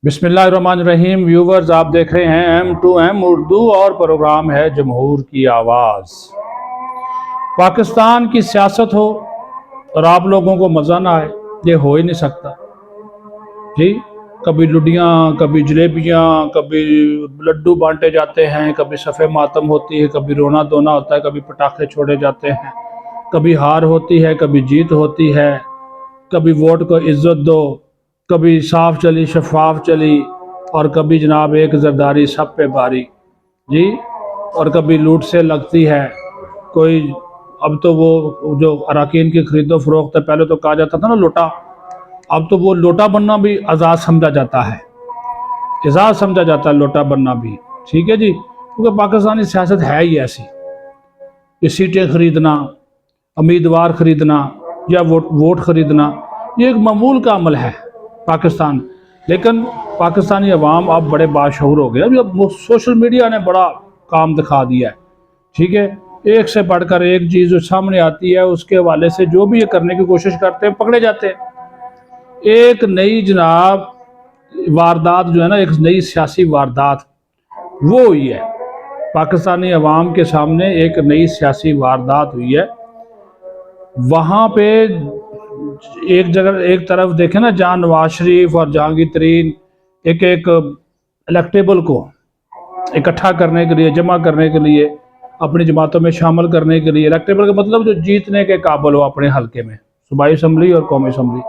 बिस्मिल्लाहिर्रहमानिर्रहीम। व्यूवर्स, आप देख रहे हैं M2M उर्दू और प्रोग्राम है जमहूर की आवाज़। पाकिस्तान की सियासत हो और आप लोगों को मज़ा ना आए, ये हो ही नहीं सकता जी। कभी लुडियाँ, कभी जलेबियाँ, कभी लड्डू बांटे जाते हैं, कभी सफ़े मातम होती है, कभी रोना धोना होता है, कभी पटाखे छोड़े जाते हैं, कभी हार होती है, कभी जीत होती है, कभी वोट को इज्जत दो, कभी साफ चली शफाफ चली, और कभी जनाब एक जरदारी सब पे भारी जी। और कभी लूट से लगती है कोई। अब तो वो जो अराकीन की खरीदो फरोख्त है, पहले तो कहा जाता था ना लोटा, अब तो वो लोटा बनना भी आज़ाद समझा जाता है, एजाज समझा जाता है लोटा बनना भी। ठीक है जी, क्योंकि पाकिस्तानी सियासत है ही ऐसी। ये सीटें खरीदना, उम्मीदवार खरीदना या वोट खरीदना, ये एक मामूल का अमल है पाकिस्तान। लेकिन पाकिस्तानी अवाम अब बड़े बाशऊर हो गए। अब सोशल मीडिया ने बड़ा काम दिखा दिया है। ठीक है, एक से बढ़कर एक चीज़ जो सामने आती है उसके हवाले से जो भी ये करने की कोशिश करते हैं पकड़े जाते हैं। एक नई जनाब वारदात जो है ना, एक नई सियासी वारदात वो हुई है पाकिस्तानी अवाम के सामने। एक नई सियासी वारदात हुई है। वहाँ पे एक जगह एक तरफ देखें ना, जहाँ नवाज शरीफ और जहांगीर तरीन एक एक इलेक्टेबल को इकट्ठा करने के लिए, जमा करने के लिए, अपनी जमातों में शामिल करने के लिए, इलेक्टेबल का मतलब जो जीतने के काबिल हो अपने हलके में, सूबाई असम्बली और कौमी असम्बली,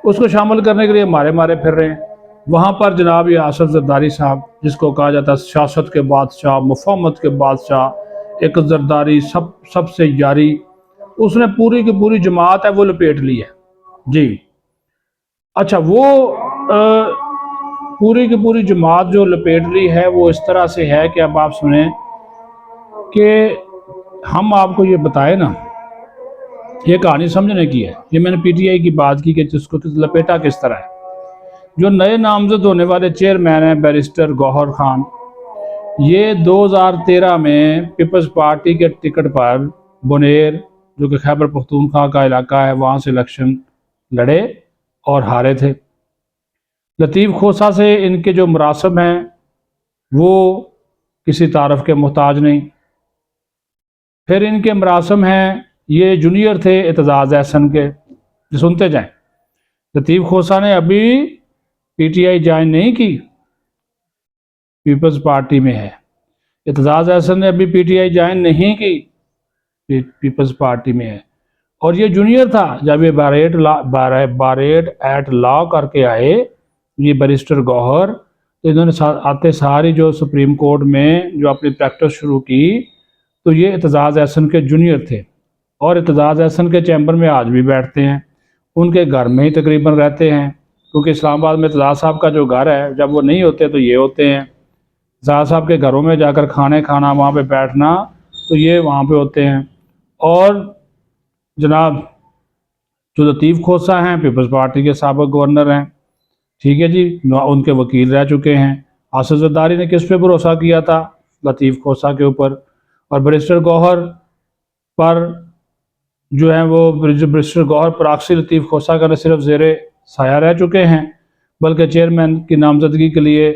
उसको शामिल करने के लिए मारे मारे फिर रहे हैं। वहाँ पर जनाब ये आसिफ जरदारी साहब, जिसको कहा जाता है सियासत के बादशाह, मुफाहमत के बादशाह, एक जरदारी सबसे यारी, उसने पूरी की पूरी जमात है वो लपेट ली है जी। अच्छा, वो पूरी की पूरी जमात जो लपेट ली है वो इस तरह से है कि अब आप सुने कि हम आपको ये बताए ना, ये कहानी समझने की है। ये मैंने पीटीआई की बात की कि जिसको लपेटा किस तरह है। जो नए नामजद होने वाले चेयरमैन हैं बैरिस्टर गौहर खान, ये 2013 में पीपल्स पार्टी के टिकट पर बुनेर, जो कि खैबर पख्तूनख्वा का इलाका है, वहाँ से इलेक्शन लड़े और हारे थे। लतीफ़ खोसा से इनके जो मुरासब हैं वो किसी तारफ़ के मोहताज नहीं। फिर इनके मुरासब हैं, ये जूनियर थे एतजाज़ एहसन के। सुनते जाएं, लतीफ़ खोसा ने अभी पीटीआई ज्वाइन नहीं की, पीपल्स पार्टी में है। एतजाज़ एहसन ने अभी पीटीआई ज्वाइन नहीं की, पीपल्स पार्टी में है। और ये जूनियर था जब ये बारेट एट लॉ करके आए, ये बैरिस्टर गौहर। तो इन्होंने आते सारी जो सुप्रीम कोर्ट में जो अपनी प्रैक्टिस शुरू की, तो ये एतजाज़ एहसन के जूनियर थे और एतजाज़ एहसन के चैम्बर में आज भी बैठते हैं, उनके घर में ही तकरीबन रहते हैं, क्योंकि इस्लामाबाद में एतजाज़ साहब का जो घर है, जब वो नहीं होते तो ये होते हैं। एतजाज़ साहब के घरों में जाकर खाने खाना, वहाँ पे बैठना, तो ये वहाँ पे होते हैं। और जनाब जो लतीफ़ खोसा हैं पीपल्स पार्टी के साबिक़ गवर्नर हैं, ठीक है जी, उनके वकील रह चुके हैं। आसिफ जरदारी ने किस पे भरोसा किया था? लतीफ़ खोसा के ऊपर। और बैरिस्टर गौहर पर जो है वो बैरिस्टर गौहर प्रॉक्सी लतीफ़ खोसा का न सिर्फ ज़ेरे साया रह चुके हैं, बल्कि चेयरमैन की नामजदगी के लिए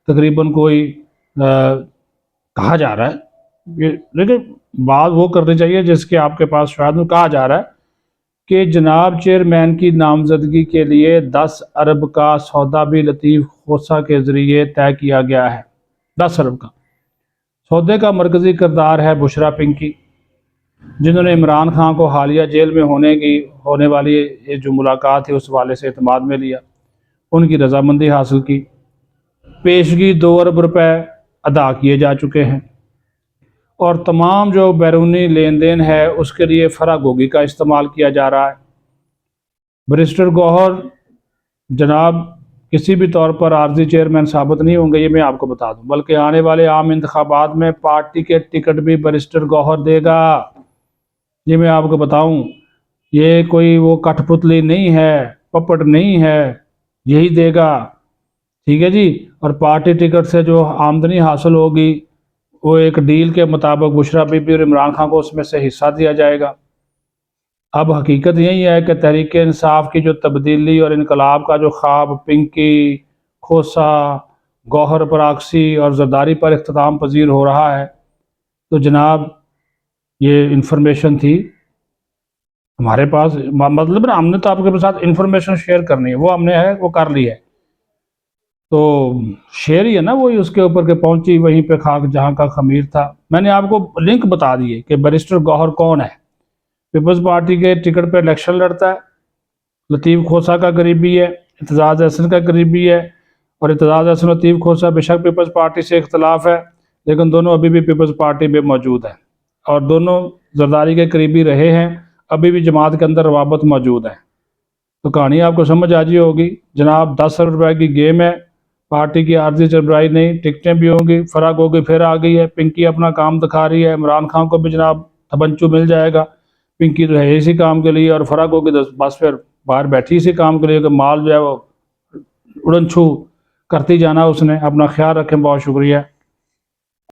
तकरीबन कोई कहा जा रहा है, लेकिन बात वो करनी चाहिए जिसके आपके पास शायद में कहा जा रहा है कि जनाब चेयरमैन की नामजदगी के लिए 10 अरब का सौदा भी लतीफ़ खोसा के ज़रिए तय किया गया है। 10 अरब का सौदे का मरकज़ी किरदार है बुशरा पिंकी, जिन्होंने इमरान खान को हालिया जेल में होने वाली ये जो मुलाकात थी उस वाले से एतमाद में लिया, उनकी रजामंदी हासिल की। पेशगी 2 अरब रुपए अदा किए जा चुके हैं और तमाम जो बैरूनी लेन देन है उसके लिए फरागोगी का इस्तेमाल किया जा रहा है। बैरिस्टर गौहर जनाब किसी भी तौर पर आर्जी चेयरमैन साबित नहीं होंगे, ये मैं आपको बता दूं, बल्कि आने वाले आम इंतखाबात में पार्टी के टिकट भी बैरिस्टर गौहर देगा। ये मैं आपको बताऊं, ये कोई वो कठपुतली नहीं है, पपट नहीं है, यही देगा। ठीक है जी। और पार्टी टिकट से जो आमदनी हासिल होगी वो एक डील के मुताबिक बुशरा बीबी और इमरान खान को उसमें से हिस्सा दिया जाएगा। अब हकीकत यही है कि तहरीक इंसाफ की जो तब्दीली और इनकलाब का जो ख्वाब पिंकी کھوسا، گوہر پراگسی اور زرداری پر اختتام پذیر ہو رہا ہے۔ تو جناب یہ انفارمیشن تھی ہمارے پاس، مطلب نا ہم نے تو آپ کے ساتھ انفارمیشن شیئر کرنی ہے، وہ ہم نے ہے وہ کر لی ہے، تو شیئر ہی ہے نا وہی، اس کے اوپر کہ پہنچی وہیں پہ خاک جہاں کا خمیر تھا۔ میں نے آپ کو لنک بتا دیے کہ بیرسٹر گوہر کون ہے، پیپلز پارٹی کے ٹکٹ پہ الیکشن لڑتا ہے، لطیف کھوسا کا قریبی ہے، اعتزاز احسن کا قریبی ہے، اور اعتزاز احسن لطیف کھوسا بے شک پیپلز پارٹی سے اختلاف ہے، لیکن دونوں ابھی بھی پیپلز پارٹی میں موجود ہیں، اور دونوں زرداری کے قریبی رہے ہیں، ابھی بھی جماعت کے اندر روابط موجود ہیں۔ تو کہانی آپ کو سمجھ آ جی ہوگی جناب، 10 ارب روپے کی گیم ہے، پارٹی کی عارضی سربراہی نہیں، ٹکٹیں بھی ہوں گی، فرق ہوگی پھر آ گئی ہے، پنکی اپنا کام دکھا رہی ہے، عمران خان کو بھی جناب تھبنچو مل جائے گا، پنکی تو ہے اسی کام کے لیے، اور فرق ہوگی بس پھر باہر بیٹھی اسی کام کے لیے کہ مال جو ہے وہ اڑن چھو کرتی جانا۔ اس نے اپنا خیال رکھیں، بہت شکریہ۔